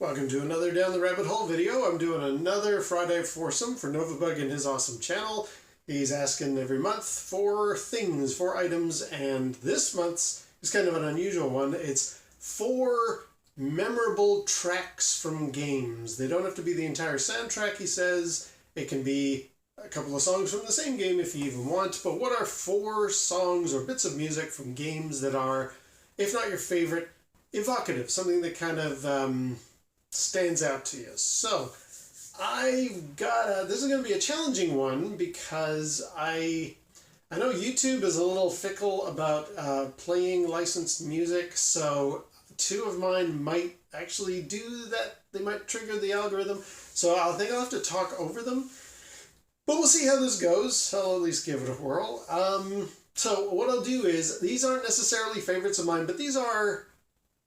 Welcome to another Down the Rabbit Hole video. I'm doing another Friday Foursome for Novabug and his awesome channel. He's asking every month for things, for items, and this month's is kind of an unusual one. It's 4 memorable tracks from games. They don't have to be the entire soundtrack, he says. It can be a couple of songs from the same game if you even want, but what are 4 songs or bits of music from games that are, if not your favorite, evocative, something that kind of stands out to you. So I've got this is going to be a challenging one because I know YouTube is a little fickle about playing licensed music, so 2 of mine might actually do that. They might trigger the algorithm, so I think I'll have to talk over them, but we'll see how this goes. I'll at least give it a whirl. So what I'll do is, these aren't necessarily favorites of mine, but these are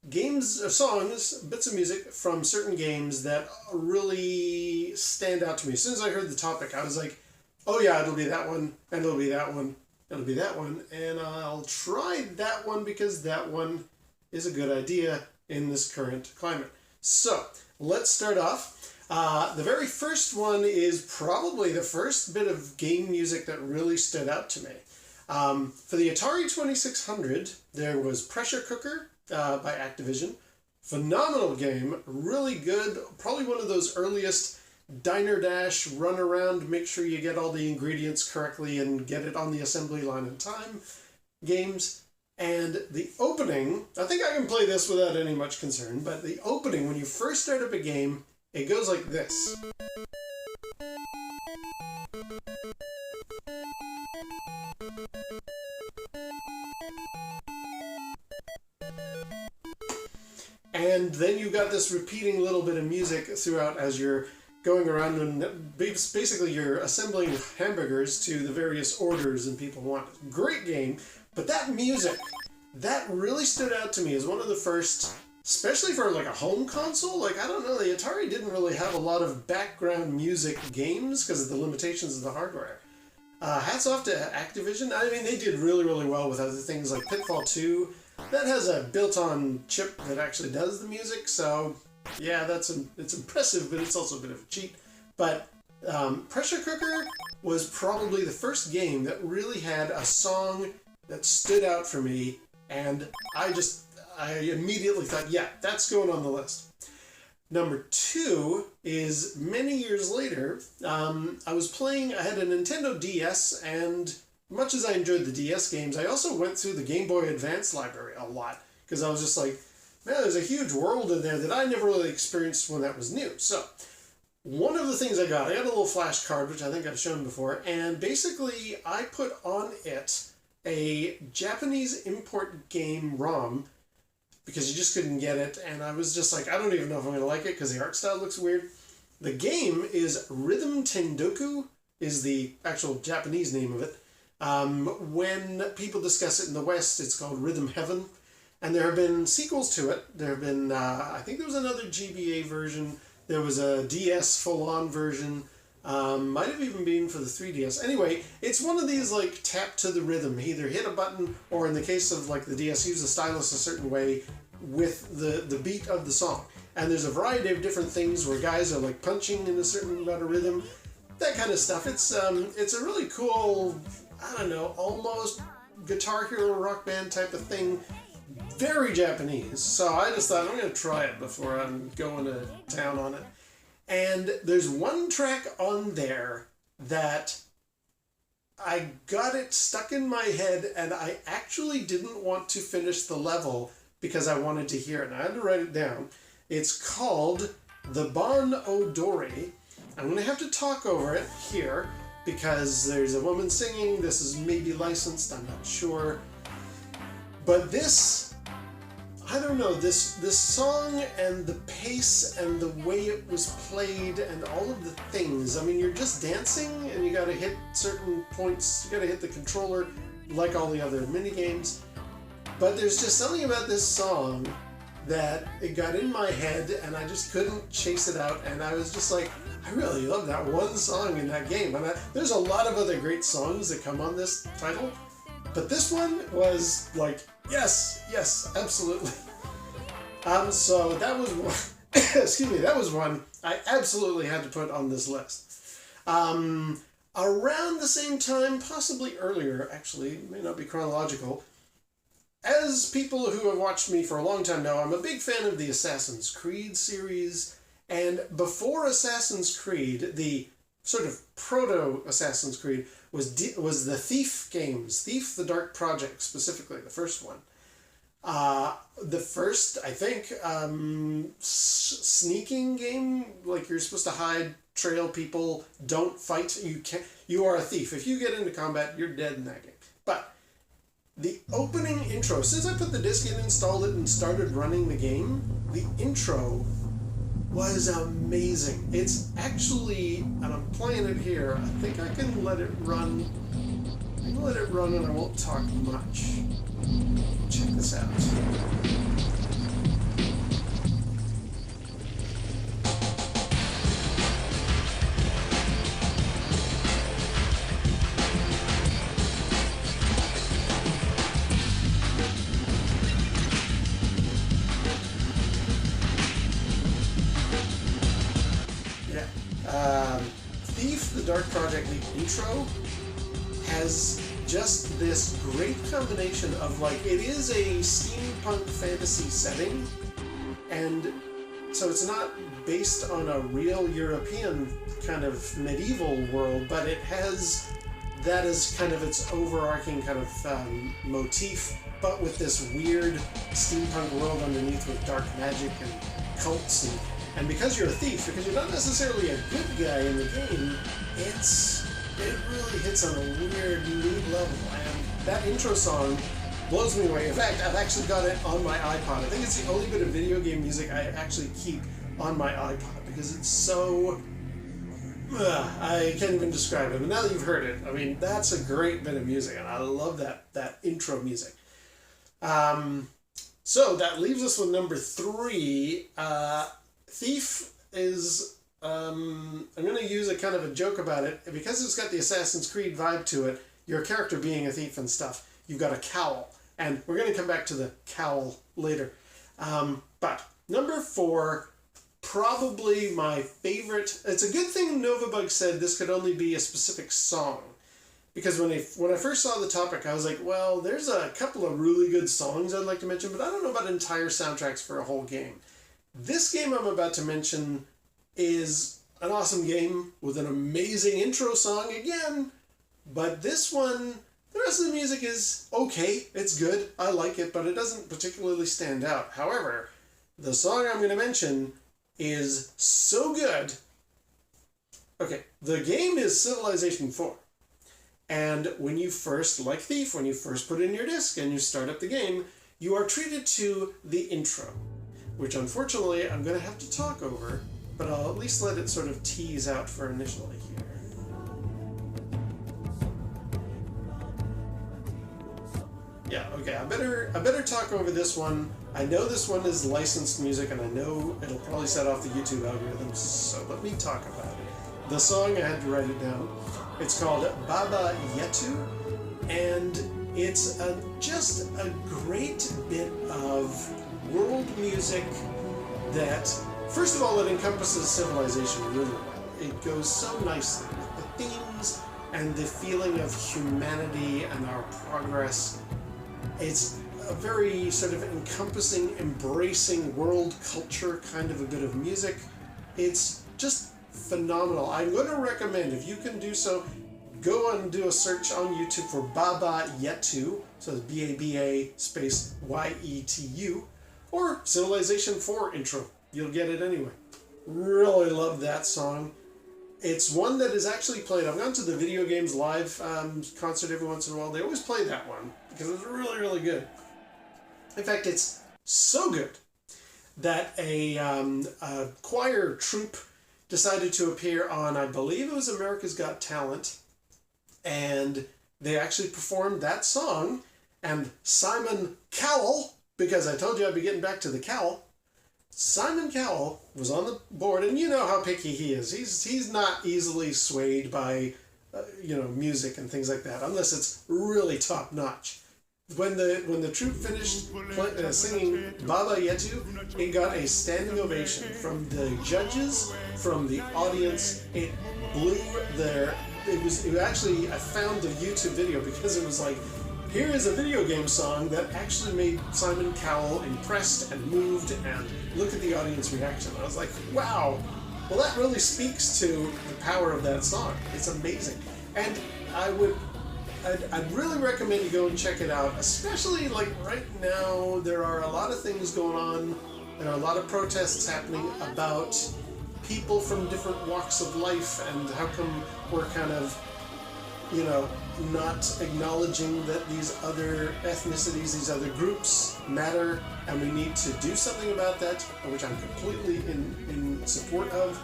games or songs, bits of music from certain games that really stand out to me. As soon as I heard the topic, I was like, oh yeah, it'll be that one, and it'll be that one, it'll be that one, and I'll try that one because that one is a good idea in this current climate. So let's start off. The very first one is probably the first bit of game music that really stood out to me. For the Atari 2600, there was Pressure Cooker by Activision. Phenomenal game, really good, probably one of those earliest diner dash, run around, make sure you get all the ingredients correctly and get it on the assembly line in time games. And the opening, I think I can play this without any much concern, but the opening, when you first start up a game, it goes like this. And then you got this repeating little bit of music throughout as you're going around, and basically you're assembling hamburgers to the various orders and people want it. Great game, but that music, that really stood out to me as one of the first, especially for like a home console. Like, I don't know, the Atari didn't really have a lot of background music games because of the limitations of the hardware. Hats off to Activision. I mean, they did really, really well with other things like Pitfall 2. That has a built-on chip that actually does the music, so yeah, it's impressive, but it's also a bit of a cheat. But Pressure Cooker was probably the first game that really had a song that stood out for me, and I immediately thought, yeah, that's going on the list. Number 2 is many years later. I had a Nintendo DS, and much as I enjoyed the DS games, I also went through the Game Boy Advance library a lot, because I was just like, man, there's a huge world in there that I never really experienced when that was new. So one of the things I got a little flash card, which I think I've shown before, and basically I put on it a Japanese import game ROM, because you just couldn't get it, and I was just like, I don't even know if I'm going to like it, because the art style looks weird. The game is Rhythm Tendoku, is the actual Japanese name of it. When people discuss it in the West, it's called Rhythm Heaven, and there have been sequels to it. There have been, I think there was another GBA version, there was a DS full-on version, might have even been for the 3DS. Anyway, it's one of these, like, tap to the rhythm, either hit a button, or in the case of, like, the DS, use the stylus a certain way with the beat of the song. And there's a variety of different things where guys are, like, punching in a certain amount of rhythm, that kind of stuff. It's a really cool, I don't know, almost Guitar Hero Rock Band type of thing. Very Japanese. So I just thought, I'm going to try it before I'm going to town on it. And there's one track on there that I got it stuck in my head, and I actually didn't want to finish the level because I wanted to hear it. And I had to write it down. It's called The Bon Odori. I'm going to have to talk over it here, because there's a woman singing. This is maybe licensed, I'm not sure. But this, I don't know, this song and the pace and the way it was played and all of the things. I mean, you're just dancing and you gotta hit certain points. You gotta hit the controller like all the other mini games. But there's just something about this song that it got in my head and I just couldn't chase it out, and I was just like, I really love that one song in that game. And there's a lot of other great songs that come on this title, but this one was like, yes, absolutely. So that was excuse me, that was one I absolutely had to put on this list. Around the same time, possibly earlier, actually, it may not be chronological, as people who have watched me for a long time know, I'm a big fan of the Assassin's Creed series, and before Assassin's Creed, the sort of proto-Assassin's Creed was the Thief games, Thief the Dark Project specifically, the first one. The first, I think, sneaking game, like you're supposed to hide, trail people, don't fight, you are a thief. If you get into combat, you're dead in that game. But the opening intro, since I put the disc in, installed it, and started running the game, the intro was amazing. It's actually, and I'm playing it here, I think I can let it run. I can let it run and I won't talk much. Check this out. Thief, the Dark Project, the intro has just this great combination of, like, it is a steampunk fantasy setting, and so it's not based on a real European kind of medieval world, but it has that as kind of its overarching kind of motif, but with this weird steampunk world underneath with dark magic and cults and because you're a thief, because you're not necessarily a good guy in the game, it really hits on a weird, neat level. And that intro song blows me away. In fact, I've actually got it on my iPod. I think it's the only bit of video game music I actually keep on my iPod because it's so... I can't even describe it. But now that you've heard it, I mean, that's a great bit of music, and I love that intro music. So that leaves us with number 3. Thief is, I'm going to use a kind of a joke about it. Because it's got the Assassin's Creed vibe to it, your character being a thief and stuff, you've got a cowl. And we're going to come back to the cowl later. But number 4, probably my favorite. It's a good thing Novabug said this could only be a specific song. Because when I first saw the topic, I was like, well, there's a couple of really good songs I'd like to mention, but I don't know about entire soundtracks for a whole game. This game I'm about to mention is an awesome game with an amazing intro song again, but this one, the rest of the music is okay, it's good, I like it, but it doesn't particularly stand out. However, the song I'm going to mention is so good. Okay, the game is Civilization 4. And when you first, like Thief, when you first put in your disc and you start up the game, you are treated to the intro, which unfortunately I'm going to have to talk over, but I'll at least let it sort of tease out for initially here. Yeah, okay, I better talk over this one. I know this one is licensed music, and I know it'll probably set off the YouTube algorithms, so let me talk about it. The song, I had to write it down. It's called Baba Yetu, and it's just a great bit of world music that, first of all, it encompasses Civilization really well. It goes so nicely with the themes and the feeling of humanity and our progress. It's a very sort of encompassing, embracing world culture kind of a bit of music. It's just phenomenal. I'm going to recommend, if you can do so, go and do a search on YouTube for Baba Yetu, so it's B-A-B-A space Y-E-T-U, or Civilization 4 intro. You'll get it anyway. Really love that song. It's one that is actually played. I've gone to the Video Games Live concert every once in a while. They always play that one because it's really, really good. In fact, it's so good that a choir troupe decided to appear on, I believe it was America's Got Talent, and they actually performed that song, and Simon Cowell, because I told you I'd be getting back to the cowl, Simon Cowell was on the board, and you know how picky he is. He's not easily swayed by, music and things like that, unless it's really top-notch. when the troupe finished singing Baba Yetu, it got a standing ovation from the judges, from the audience. It blew their. It actually, I found the YouTube video because it was like, here is a video game song that actually made Simon Cowell impressed and moved, and look at the audience reaction. I was like, wow. Well, that really speaks to the power of that song. It's amazing. And I'd really recommend you go and check it out, especially like right now there are a lot of things going on. There are a lot of protests happening about people from different walks of life and how come we're kind of, you know, not acknowledging that these other ethnicities, these other groups matter, and we need to do something about that, which I'm completely in support of.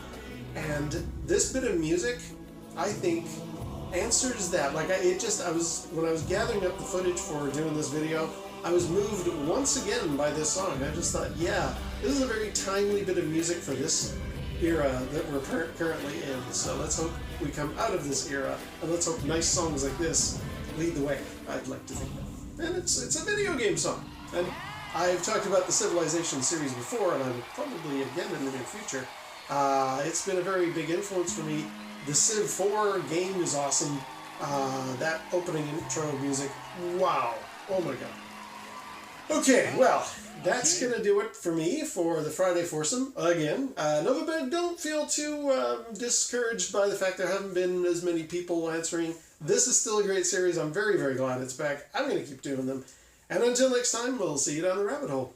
And this bit of music, I think, answers that. Like, when I was gathering up the footage for doing this video, I was moved once again by this song. I just thought, yeah, this is a very timely bit of music for this era that we're currently in. So let's hope we come out of this era, and let's hope nice songs like this lead the way. I'd like to think that. And it's a video game song. And I've talked about the Civilization series before, and I will probably again in the near future. It's been a very big influence for me. The Civ 4 game is awesome. That opening intro music, wow. Oh my god. Okay, well, that's going to do it for me for the Friday Foursome again. Novabug, don't feel too discouraged by the fact there haven't been as many people answering. This is still a great series. I'm very, very glad it's back. I'm going to keep doing them. And until next time, we'll see you down the rabbit hole.